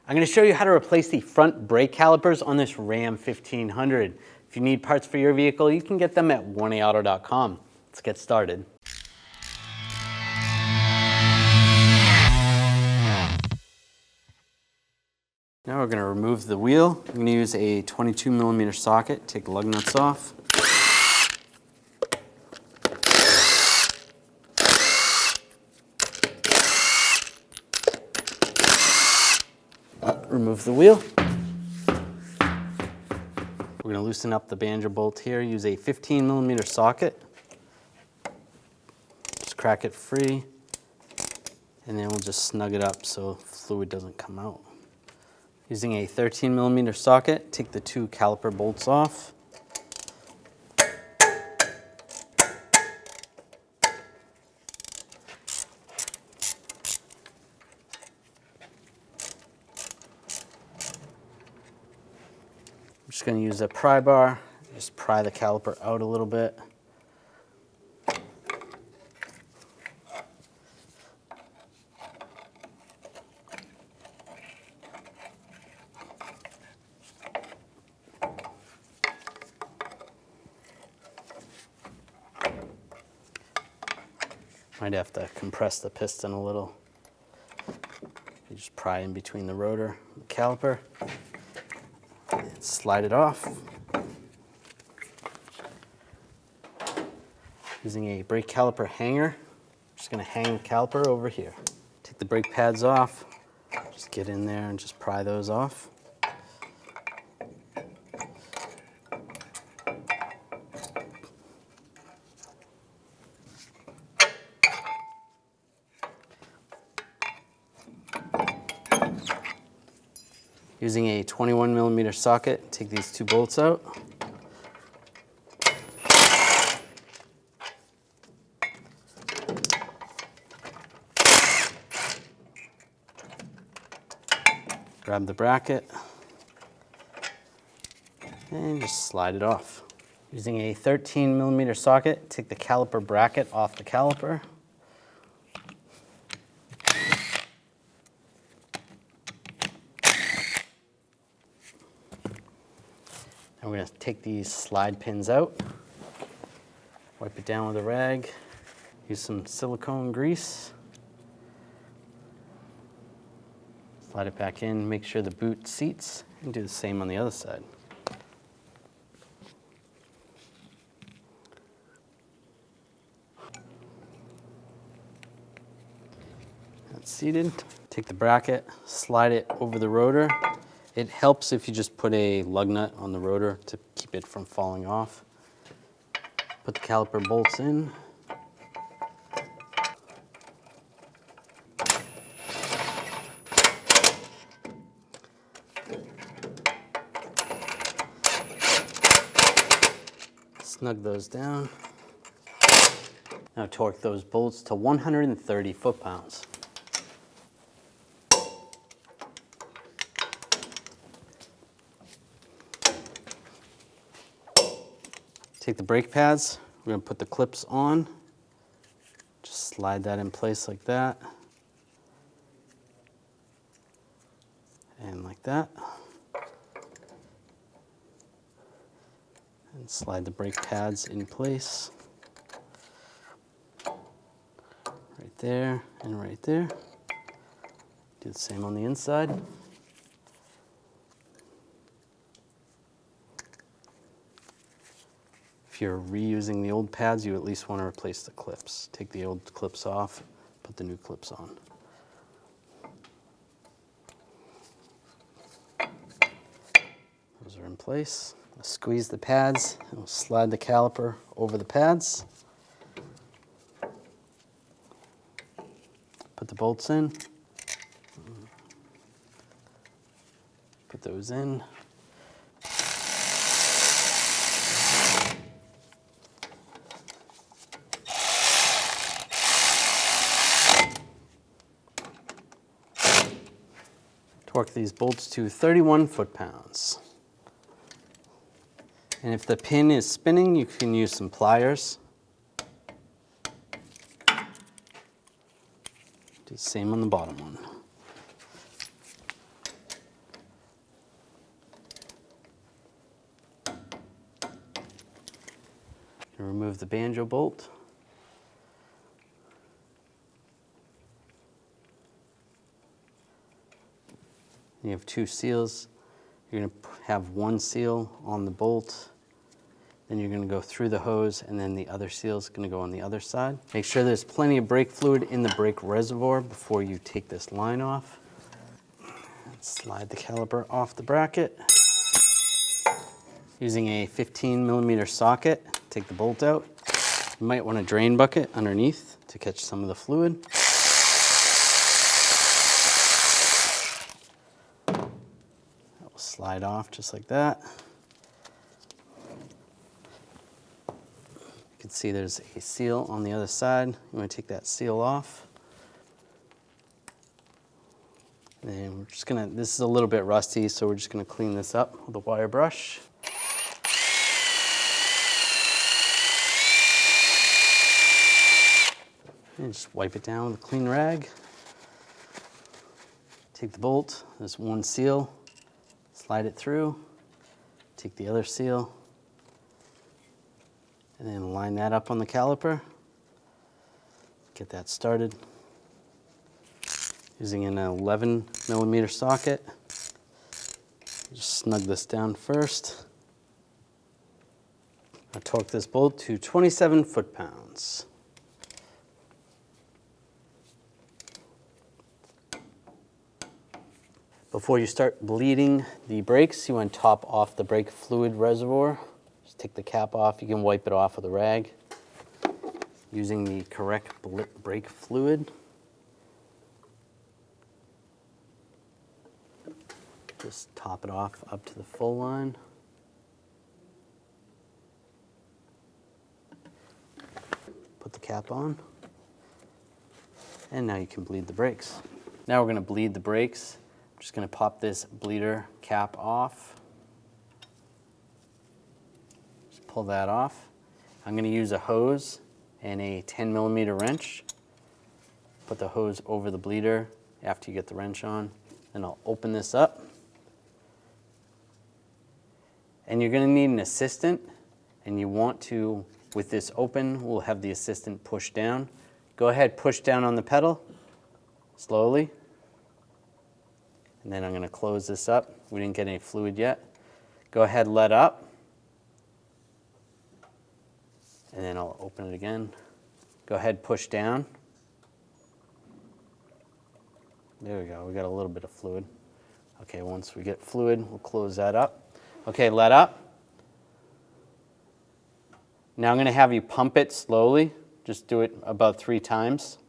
I'm going to show you how to replace the front brake calipers on this Ram 1500. If you need parts for your vehicle, you can get them at 1aauto.com. Let's get started. Now we're going to remove the wheel. I'm going to use a 22mm socket, take the lug nuts off. Remove the wheel. We're going to loosen up the banjo bolt here. Use a 15mm socket. Just crack it free, and then we'll just snug it up so fluid doesn't come out. Using a 13mm socket, take the two caliper bolts off. I'm just going to use a pry bar, just pry the caliper out a little bit. Might have to compress the piston a little. You just pry in between the rotor and the caliper. And slide it off. Using a brake caliper hanger, just going to hang the caliper over here. Take the brake pads off, just get in there and just pry those off. Using a 21mm socket, take these two bolts out. Grab the bracket and just slide it off. Using a 13mm socket, take the caliper bracket off the caliper. And we're going to take these slide pins out, wipe it down with a rag, use some silicone grease, slide it back in, make sure the boot seats, and do the same on the other side. That's seated. Take the bracket, slide it over the rotor. It helps if you just put a lug nut on the rotor to keep it from falling off. Put the caliper bolts in. Snug those down. Now torque those bolts to 130 foot-pounds. Take the brake pads, we're going to put the clips on. Just slide that in place like that. And like that. And slide the brake pads in place. Right there and right there. Do the same on the inside. If you're reusing the old pads, you at least want to replace the clips. Take the old clips off, put the new clips on. Those are in place. I'll squeeze the pads and we'll slide the caliper over the pads. Put the bolts in. Put those in. Torque these bolts to 31 foot-pounds. And if the pin is spinning, you can use some pliers. Do the same on the bottom one. Remove the banjo bolt. You have 2 seals. You're going to have 1 seal on the bolt. Then you're going to go through the hose, and then the other seal is going to go on the other side. Make sure there's plenty of brake fluid in the brake reservoir before you take this line off. Slide the caliper off the bracket. Using a 15mm socket, take the bolt out. You might want a drain bucket underneath to catch some of the fluid. That will slide off just like that. You can see there's a seal on the other side. You want to take that seal off. And we're just gonna, this is a little bit rusty, so we're just gonna clean this up with a wire brush. And just wipe it down with a clean rag. Take the bolt, there's 1 seal, slide it through, take the other seal, and then line that up on the caliper. Get that started. Using an 11mm socket. Just snug this down first. I torque this bolt to 27 foot-pounds. Before you start bleeding the brakes, you want to top off the brake fluid reservoir. Just take the cap off. You can wipe it off with a rag. Using the correct brake fluid. Just top it off up to the full line. Put the cap on. And now you can bleed the brakes. Now we're going to bleed the brakes. I'm just going to pop this bleeder cap off. Just pull that off. I'm going to use a hose and a 10mm wrench. Put the hose over the bleeder after you get the wrench on. Then I'll open this up. And you're going to need an assistant, and you want to, with this open, we'll have the assistant push down. Go ahead, push down on the pedal, slowly. And then I'm going to close this up. We didn't get any fluid yet. Go ahead, let up. And then I'll open it again. Go ahead, push down. There we go, we got a little bit of fluid. Okay, once we get fluid, we'll close that up. Okay, let up. Now I'm going to have you pump it slowly. Just do it about 3 times.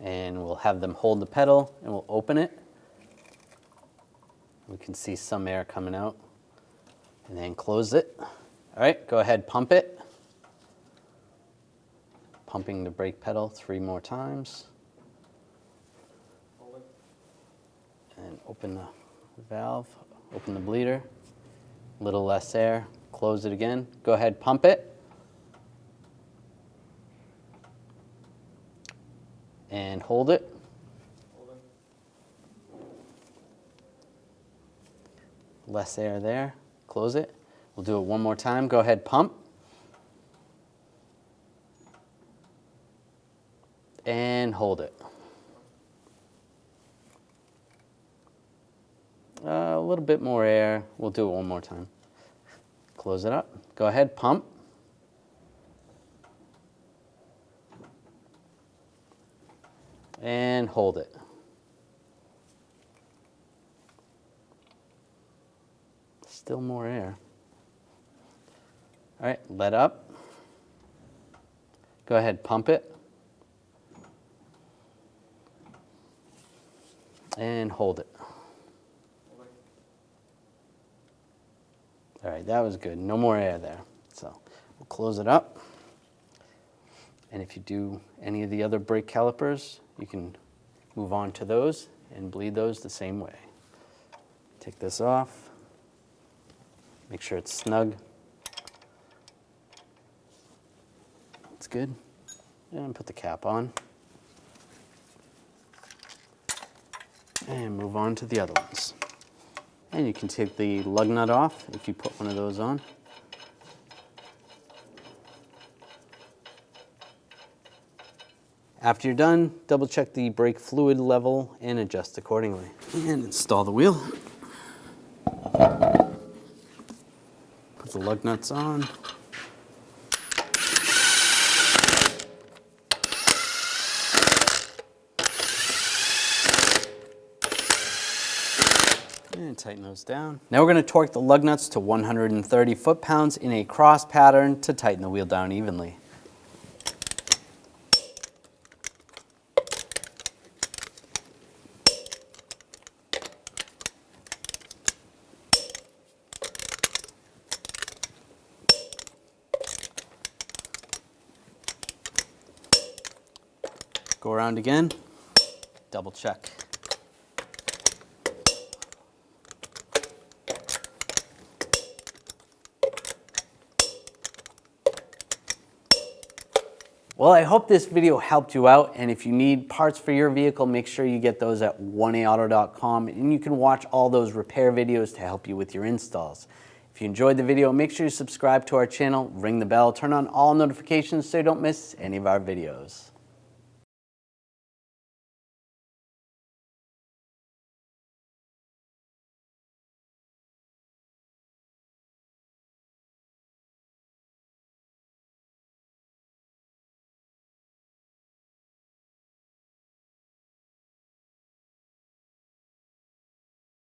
And we'll have them hold the pedal, and we'll open it. We can see some air coming out. And then close it. All right, go ahead, pump it. Pumping the brake pedal 3 more times. And open the valve, open the bleeder. A little less air, close it again. Go ahead, pump it. And hold it. Less air there, close it. We'll do it 1 more time. Go ahead, pump. And hold it. A little bit more air. We'll do it 1 more time. Close it up. Go ahead, pump. And hold it. Still more air. All right, let up. Go ahead, pump it. And hold it. All right, that was good. No more air there. So we'll close it up. And if you do any of the other brake calipers, you can move on to those and bleed those the same way. Take this off. Make sure it's snug. It's good. And put the cap on. And move on to the other ones. And you can take the lug nut off if you put one of those on. After you're done, double check the brake fluid level and adjust accordingly. And install the wheel. Put the lug nuts on. And tighten those down. Now we're going to torque the lug nuts to 130 foot-pounds in a cross pattern to tighten the wheel down evenly. Go around again, double check. Well, I hope this video helped you out, and if you need parts for your vehicle, make sure you get those at 1aauto.com, and you can watch all those repair videos to help you with your installs. If you enjoyed the video, make sure you subscribe to our channel, ring the bell, turn on all notifications so you don't miss any of our videos.